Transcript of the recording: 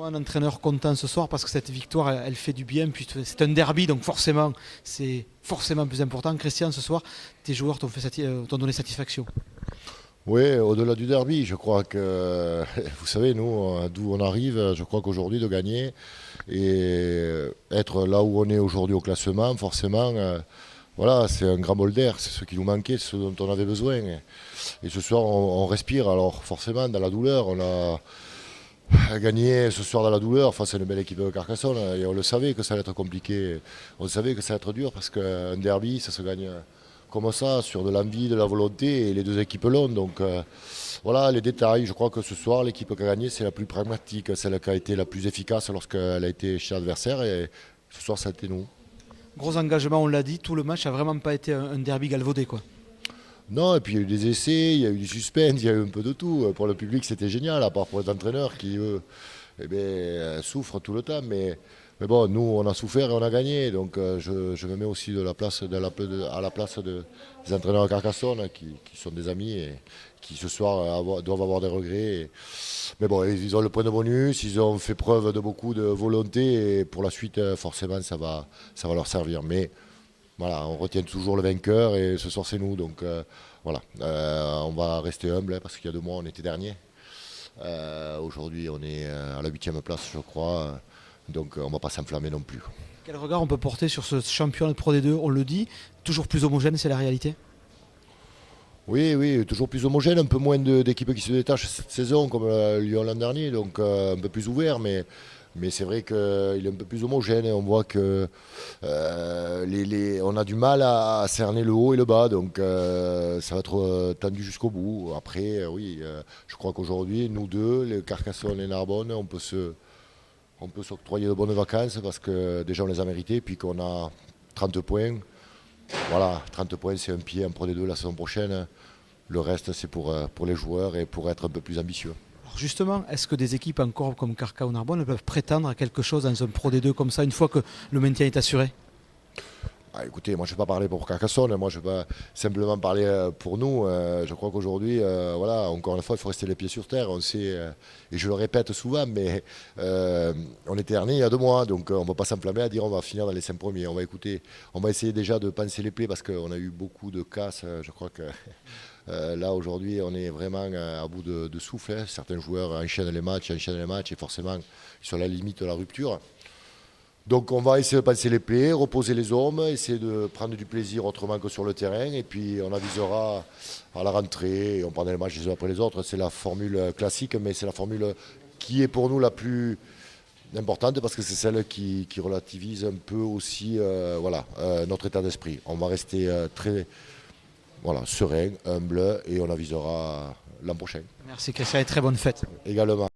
Un entraîneur content ce soir parce que cette victoire, elle fait du bien. Puis c'est un derby, donc forcément, c'est forcément plus important. Christian, ce soir, tes joueurs t'ont donné satisfaction. Oui, au-delà du derby, je crois que, vous savez, nous, d'où on arrive, je crois qu'aujourd'hui, de gagner et être là où on est aujourd'hui au classement, forcément, voilà, c'est un grand bol d'air, c'est ce qui nous manquait, c'est ce dont on avait besoin. Et ce soir, on respire, alors forcément, dans la douleur, on a gagné ce soir dans la douleur face à une belle équipe de Carcassonne, et on le savait que ça allait être compliqué, on savait que ça allait être dur, parce qu'un derby, ça se gagne comme ça, sur de l'envie, de la volonté, et les deux équipes l'ont. Donc voilà, les détails. Je crois que ce soir, l'équipe qui a gagné, c'est la plus pragmatique, celle qui a été la plus efficace lorsqu'elle a été chez l'adversaire. Et ce soir, ça a été nous. Gros engagement, on l'a dit, tout le match a vraiment pas été un derby galvaudé, quoi. Non, et puis il y a eu des essais, il y a eu du suspense, il y a eu un peu de tout. Pour le public, c'était génial, à part pour les entraîneurs qui, eux, souffrent tout le temps. Mais bon, nous, on a souffert et on a gagné. Donc je me mets aussi à la place des entraîneurs à Carcassonne qui sont des amis et qui ce soir doivent avoir des regrets. Mais bon, ils ont le point de bonus, ils ont fait preuve de beaucoup de volonté et pour la suite, forcément, ça va leur servir. Mais voilà, on retient toujours le vainqueur et ce soir, c'est nous. Donc voilà, on va rester humble parce qu'il y a 2 mois, on était dernier. Aujourd'hui, on est à la 8e place, je crois. Donc on ne va pas s'enflammer non plus. Quel regard on peut porter sur ce championnat de Pro D2? On le dit, toujours plus homogène, c'est la réalité. Oui, oui, toujours plus homogène, un peu moins d'équipes qui se détachent cette saison comme Lyon l'an dernier, donc un peu plus ouvert, mais c'est vrai qu'il est un peu plus homogène et on voit que on a du mal à cerner le haut et le bas, donc ça va être tendu jusqu'au bout. Après, oui, je crois qu'aujourd'hui, nous deux, les Carcassonne et Narbonne, on peut s'octroyer de bonnes vacances parce que déjà on les a méritées, puis qu'on a 30 points. Voilà, 30 points, c'est un pied en Pro D2 la saison prochaine. Le reste, c'est pour les joueurs et pour être un peu plus ambitieux. Alors justement, est-ce que des équipes encore comme Carca ou Narbonne peuvent prétendre à quelque chose dans un Pro D2 comme ça, une fois que le maintien est assuré? Écoutez, moi je ne vais pas parler pour Carcassonne, moi je vais simplement parler pour nous. Je crois qu'aujourd'hui, voilà, encore une fois, il faut rester les pieds sur terre. On sait, et je le répète souvent, mais on était dernier il y a 2 mois, donc on ne va pas s'enflammer à dire on va finir dans les 5 premiers. On va écouter, on va essayer déjà de panser les plaies parce qu'on a eu beaucoup de casses. Je crois que là aujourd'hui, on est vraiment à bout de souffle. Hein. Certains joueurs enchaînent les matchs, et forcément, ils sont à la limite de la rupture. Donc on va essayer de passer les plaies, reposer les hommes, essayer de prendre du plaisir autrement que sur le terrain. Et puis on avisera à la rentrée et on prendra les matchs les uns après les autres. C'est la formule classique, mais c'est la formule qui est pour nous la plus importante parce que c'est celle qui relativise un peu aussi notre état d'esprit. On va rester très serein, humble et on avisera l'an prochain. Merci Christian et très bonne fête. Également.